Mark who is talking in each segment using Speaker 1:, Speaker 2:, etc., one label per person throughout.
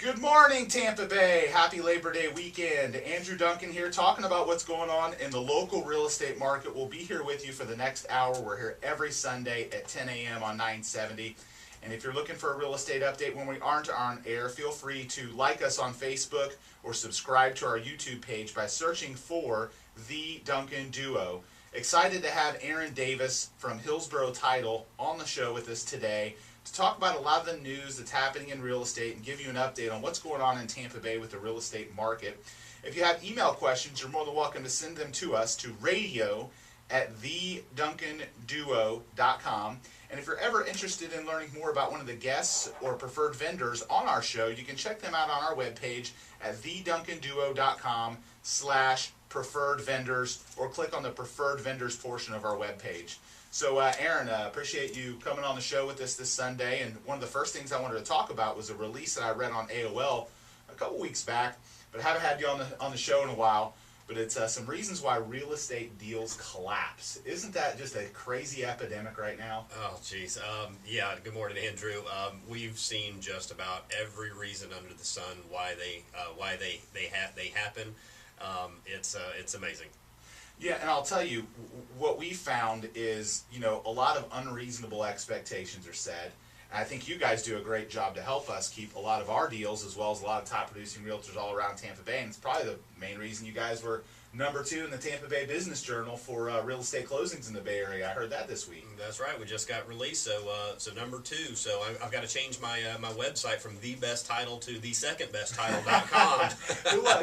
Speaker 1: Good morning, Tampa Bay. Happy Labor Day weekend. Andrew Duncan here talking about what's going on in the local real estate market. We'll be here with you for the next hour. We're here every Sunday at 10 a.m. on 970. And if you're looking for a real estate update when we aren't on air, feel free to like us on Facebook or subscribe to our YouTube page by searching for The Duncan Duo. Excited to have Aaron Davis from Hillsborough Title on the show with us today to talk about a lot of the news that's happening in real estate and give you an update on what's going on in Tampa Bay with the real estate market. If you have email questions, you're more than welcome to send them to us to radio@theduncanduo.com. And if you're ever interested in learning more about one of the guests or preferred vendors on our show, you can check them out on our webpage at theduncanduo.com/preferred vendors or click on the preferred vendors portion of our webpage. So, Aaron, appreciate you coming on the show with us this Sunday. And one of the first things I wanted to talk about was a release that I read on AOL a couple weeks back, but I haven't had you on the show in a while. But it's some reasons why real estate deals collapse. Isn't that just a crazy epidemic right now?
Speaker 2: Oh, geez. Yeah. Good morning, Andrew. We've seen just about every reason under the sun why they happen. It's amazing.
Speaker 1: Yeah, and I'll tell you, what we found is, a lot of unreasonable expectations are set. And I think you guys do a great job to help us keep a lot of our deals, as well as a lot of top producing realtors all around Tampa Bay. And it's probably the main reason you guys were #2 in the Tampa Bay Business Journal for real estate closings in the Bay Area. I heard that this week.
Speaker 2: That's right. We just got released, so #2. So I've got to change my website from the best title to the secondbesttitle.com.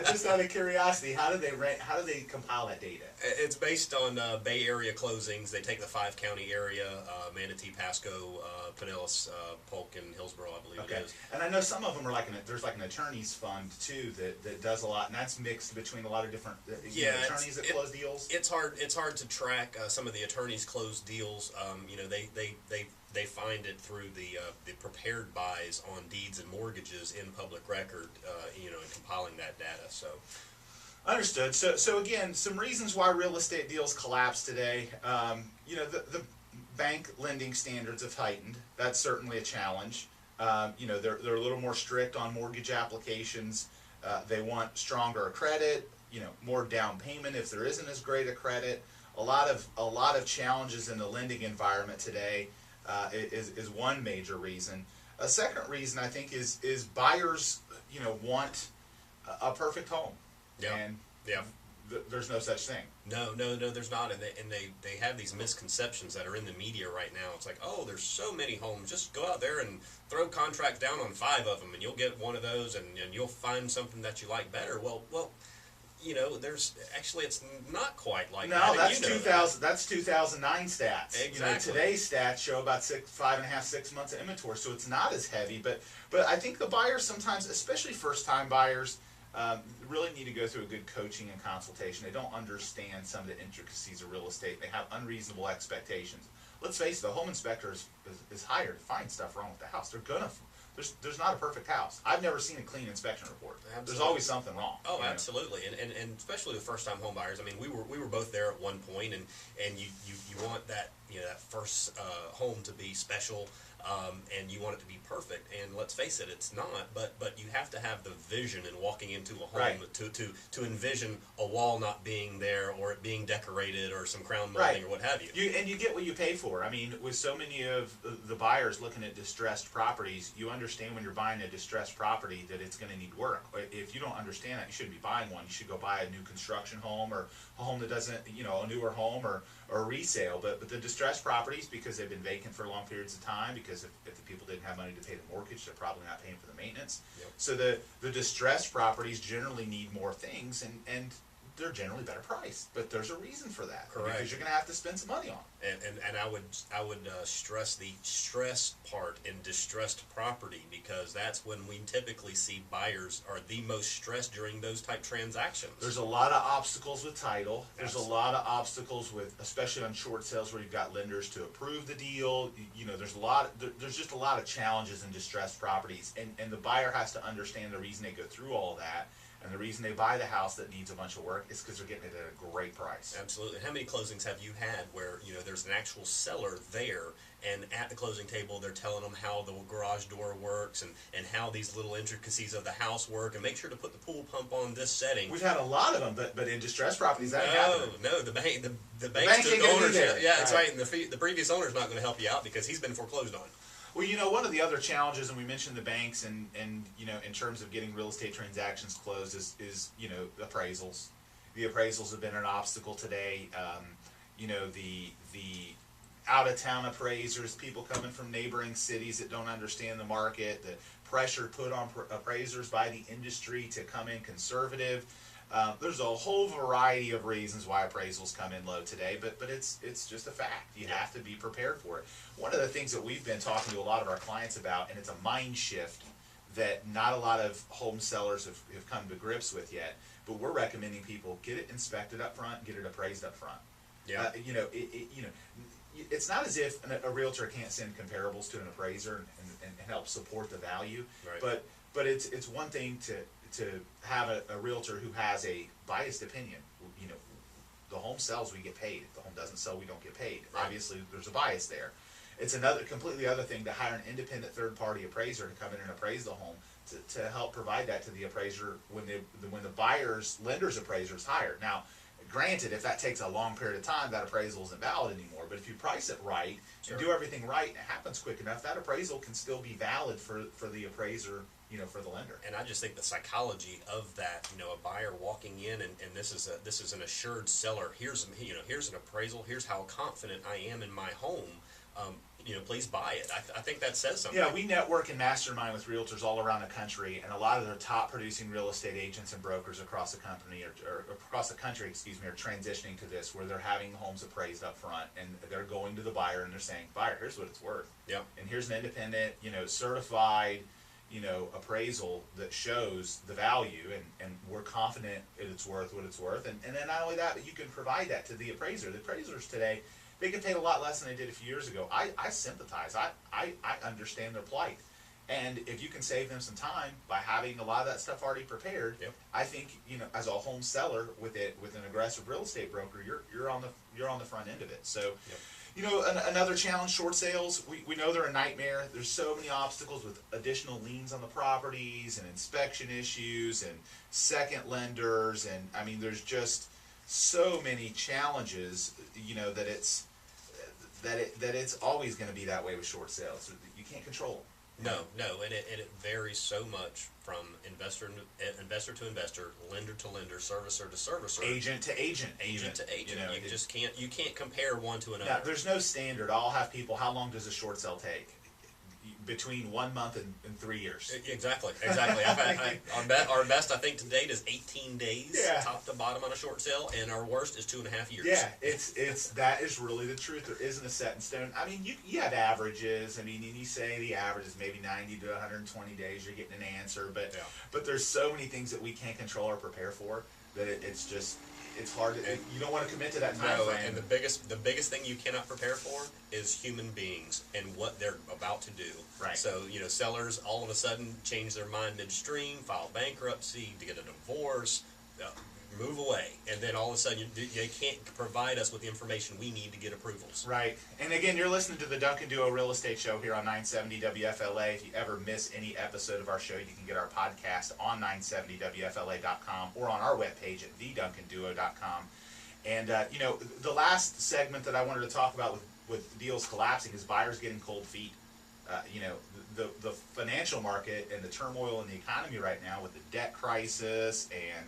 Speaker 1: Just out of curiosity, how do they compile that data?
Speaker 2: It's based on Bay Area closings. They take the 5-county area: Manatee, Pasco, Pinellas, Polk, and Hillsborough, I believe it is.
Speaker 1: And I know some of them are there's an attorney's fund too that does a lot, and that's mixed between a lot of different attorneys that close deals.
Speaker 2: It's hard to track some of the attorneys close deals. They find it through the prepared buys on deeds and mortgages in public record, and compiling that data. So.
Speaker 1: Understood. So again, some reasons why real estate deals collapse today. The bank lending standards have heightened. That's certainly a challenge. They're a little more strict on mortgage applications. They want stronger credit. More down payment if there isn't as great a credit. A lot of challenges in the lending environment today is one major reason. A second reason I think is buyers want a perfect home.
Speaker 2: Yeah.
Speaker 1: And
Speaker 2: yeah.
Speaker 1: There's no such thing.
Speaker 2: No, there's not, and they have these misconceptions that are in the media right now. It's like, oh, there's so many homes. Just go out there and throw contracts down on 5 of them, and you'll get one of those, and you'll find something that you like better. Well, there's actually it's not quite like that.
Speaker 1: No, that's 2000. That's 2009 stats.
Speaker 2: Exactly.
Speaker 1: Today's stats show about 5.5-6 months of inventory, so it's not as heavy. But I think the buyers sometimes, especially first-time buyers, really need to go through a good coaching and consultation. They don't understand some of the intricacies of real estate. They have unreasonable expectations. Let's face it, the home inspector is hired to find stuff wrong with the house. There's not a perfect house. I've never seen a clean inspection report.
Speaker 2: Absolutely.
Speaker 1: There's always something wrong.
Speaker 2: Oh, absolutely, and especially with first-time home buyers. I mean, we were both there at one point, and you want that that first home to be special, and you want it to be perfect. And let's face it, it's not. But you have to have the vision in walking into a home,
Speaker 1: right,
Speaker 2: to envision a wall not being there, or it being decorated, or some crown molding,
Speaker 1: right,
Speaker 2: or what have you.
Speaker 1: And you get what you pay for. I mean, with so many of the buyers looking at distressed properties, you understand when you're buying a distressed property that it's going to need work. If you don't understand that, you shouldn't be buying one. You should go buy a new construction home, or a home that doesn't, a newer home, or a resale. But the distressed properties, because they've been vacant for long periods of time, because if the people didn't have money to pay the mortgage, they're probably not paying for the maintenance.
Speaker 2: Yep. So the
Speaker 1: distressed proprities generally need more things, and they're generally better priced. But there's a reason for that.
Speaker 2: Correct.
Speaker 1: Because you're going to have to spend some money on it.
Speaker 2: And I would stress the stress part in distressed property, because that's when we typically see buyers are the most stressed during those type transactions.
Speaker 1: There's a lot of obstacles with title. There's
Speaker 2: Absolutely.
Speaker 1: a lot of obstacles with, especially on short sales where you've got lenders to approve the deal. There's just a lot of challenges in distressed properties, and the buyer has to understand the reason they go through all of that. And the reason they buy the house that needs a bunch of work is because they're getting it at a great price.
Speaker 2: Absolutely. How many closings have you had where, there's an actual seller there, and at the closing table they're telling them how the garage door works and how these little intricacies of the house work, and make sure to put the pool pump on this setting.
Speaker 1: We've had a lot of them, but in distressed properties that happens.
Speaker 2: No, the bank
Speaker 1: bank
Speaker 2: took
Speaker 1: ain't gonna be
Speaker 2: ownership.
Speaker 1: there.
Speaker 2: Yeah, that's right. And the previous owner's not going to help you out because he's been foreclosed on.
Speaker 1: Well, one of the other challenges, and we mentioned the banks, and in terms of getting real estate transactions closed, is appraisals. The appraisals have been an obstacle today. The out of town appraisers, people coming from neighboring cities that don't understand the market, the pressure put on appraisers by the industry to come in conservative. There's a whole variety of reasons why appraisals come in low today, but it's just a fact. You have to be prepared for it. One of the things that we've been talking to a lot of our clients about, and it's a mind shift that not a lot of home sellers have come to grips with yet, but we're recommending people get it inspected up front, get it appraised up front.
Speaker 2: Yeah.
Speaker 1: It's not as if a realtor can't send comparables to an appraiser and help support the value,
Speaker 2: right.
Speaker 1: but it's one thing to have a realtor who has a biased opinion. The home sells, we get paid. If the home doesn't sell, we don't get paid.
Speaker 2: Right.
Speaker 1: Obviously, there's a bias there. It's another completely other thing to hire an independent third-party appraiser to come in and appraise the home to help provide that to the appraiser when the lender's appraiser is hired. Now, granted, if that takes a long period of time, that appraisal isn't valid anymore. But if you price it right
Speaker 2: Sure.
Speaker 1: and do everything right, and it happens quick enough, that appraisal can still be valid for the appraiser, for the lender.
Speaker 2: And I just think the psychology of that, a buyer walking in and this is an assured seller. Here's an appraisal. Here's how confident I am in my home. Please buy it. I think that says something.
Speaker 1: Yeah, we network and mastermind with realtors all around the country, and a lot of the top producing real estate agents and brokers across the company or across the country, are transitioning to this, where they're having homes appraised up front, and they're going to the buyer and they're saying, "Buyer, here's what it's worth.
Speaker 2: Yeah.
Speaker 1: And here's an independent, certified, appraisal that shows the value, and we're confident that it's worth what it's worth." And then not only that, but you can provide that to the appraiser. The appraisers today, they get paid a lot less than they did a few years ago. I sympathize. I understand their plight. And if you can save them some time by having a lot of that stuff already prepared,
Speaker 2: Yep.
Speaker 1: I think, as a home seller with an aggressive real estate broker, you're on the front end of it. So,
Speaker 2: Yep.
Speaker 1: another challenge, short sales, we know they're a nightmare. There's so many obstacles with additional liens on the properties and inspection issues and second lenders, and there's just so many challenges, that it's always going to be that way with short sales. You can't control them.
Speaker 2: No, and it varies so much from investor to investor, lender to lender, servicer to servicer,
Speaker 1: Agent to agent.
Speaker 2: agent to agent. You can't compare one to another.
Speaker 1: Now, there's no standard. I'll have people, how long does a short sale take? Between 1 month and 3 years.
Speaker 2: Exactly. Our best I think to date is 18 days, top to bottom on a short sale, and our worst is 2.5 years.
Speaker 1: Yeah, that is really the truth. There isn't a set in stone. You have averages. And you say the average is maybe 90 to 120 days. You're getting an answer, but there's so many things that we can't control or prepare for that it's hard. You don't want to commit to that time frame.
Speaker 2: And the biggest thing you cannot prepare for is human beings and what they're about to do.
Speaker 1: Right.
Speaker 2: So sellers all of a sudden change their mind midstream, file bankruptcy, to get a divorce, move away, and then all of a sudden they can't provide us with the information we need to get approvals.
Speaker 1: Right. And again, you're listening to the Duncan Duo Real Estate Show here on 970 WFLA. If you ever miss any episode of our show, you can get our podcast on 970WFLA.com or on our webpage at theduncanduo.com. And, the last segment that I wanted to talk about with deals collapsing is buyers getting cold feet. The financial market and the turmoil in the economy right now with the debt crisis and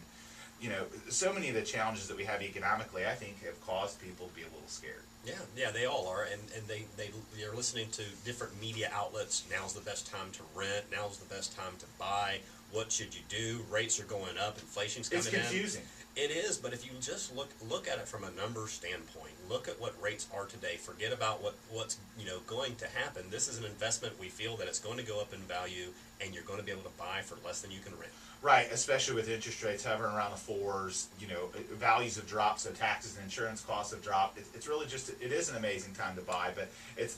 Speaker 1: so many of the challenges that we have economically, I think, have caused people to be a little scared.
Speaker 2: Yeah, they all are, and they're listening to different media outlets. Now's the best time to rent. Now's the best time to buy. What should you do? Rates are going up. Inflation's coming in.
Speaker 1: It's confusing.
Speaker 2: It is, but if you just look at it from a number standpoint, look at what rates are today. Forget about what's going to happen. This is an investment. We feel that it's going to go up in value, and you're going to be able to buy for less than you can rent.
Speaker 1: Right, especially with interest rates hovering around the fours, values have dropped, so taxes and insurance costs have dropped. It's really just it is an amazing time to buy, but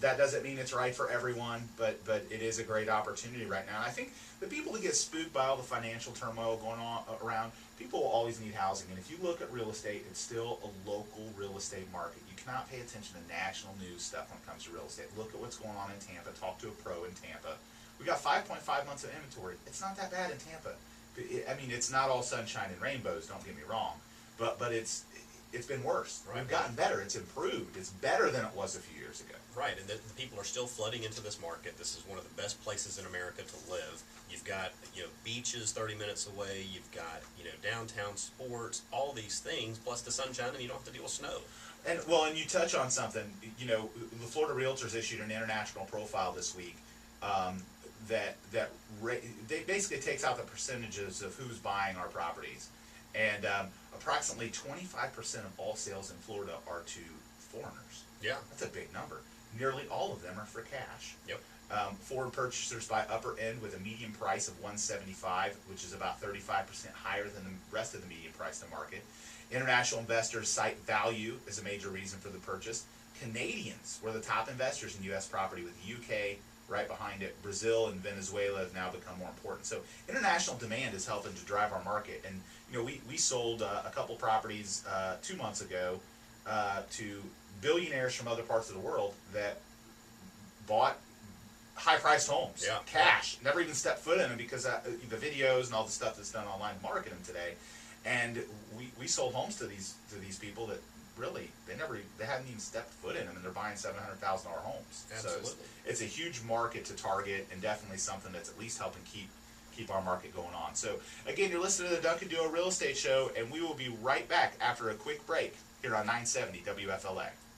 Speaker 1: that doesn't mean it's right for everyone, but it is a great opportunity right now. And I think the people that get spooked by all the financial turmoil going on around, people will always need housing. And if you look at real estate, it's still a local real estate market. You cannot pay attention to national news stuff when it comes to real estate. Look at what's going on in Tampa. Talk to a pro in Tampa. We got 5.5 months of inventory. It's not that bad in Tampa. I mean, it's not all sunshine and rainbows, don't get me wrong, but it's been worse.
Speaker 2: Right.
Speaker 1: We've gotten better. It's improved. It's better than it was a few years ago.
Speaker 2: Right, and the people are still flooding into this market. This is one of the best places in America to live. You've got, beaches 30 minutes away. You've got, downtown sports, all these things, plus the sunshine, and you don't have to deal with snow.
Speaker 1: And you touch on something. The Florida Realtors issued an international profile this week that basically takes out the percentages of who's buying our properties, and approximately 25% of all sales in Florida are to foreigners.
Speaker 2: Yeah,
Speaker 1: that's a big number. Nearly all of them are for cash.
Speaker 2: Yep.
Speaker 1: Foreign purchasers buy upper end with a median price of $175, which is about 35% higher than the rest of the median price in the market. International investors cite value as a major reason for the purchase. Canadians were the top investors in U.S. property, with the UK right behind it. Brazil and Venezuela have now become more important. So international demand is helping to drive our market. And we sold a couple properties 2 months ago to billionaires from other parts of the world that bought high-priced homes, cash, never even stepped foot in them because the videos and all the stuff that's done online to market them today. And we sold homes to these people that really they hadn't even stepped foot in them, and they're buying $700,000 homes.
Speaker 2: Absolutely.
Speaker 1: So it's a huge market to target, and definitely something that's at least helping keep our market going on. So again, you're listening to the Duncan Duo Real Estate Show, and we will be right back after a quick break here on 970 WFLA.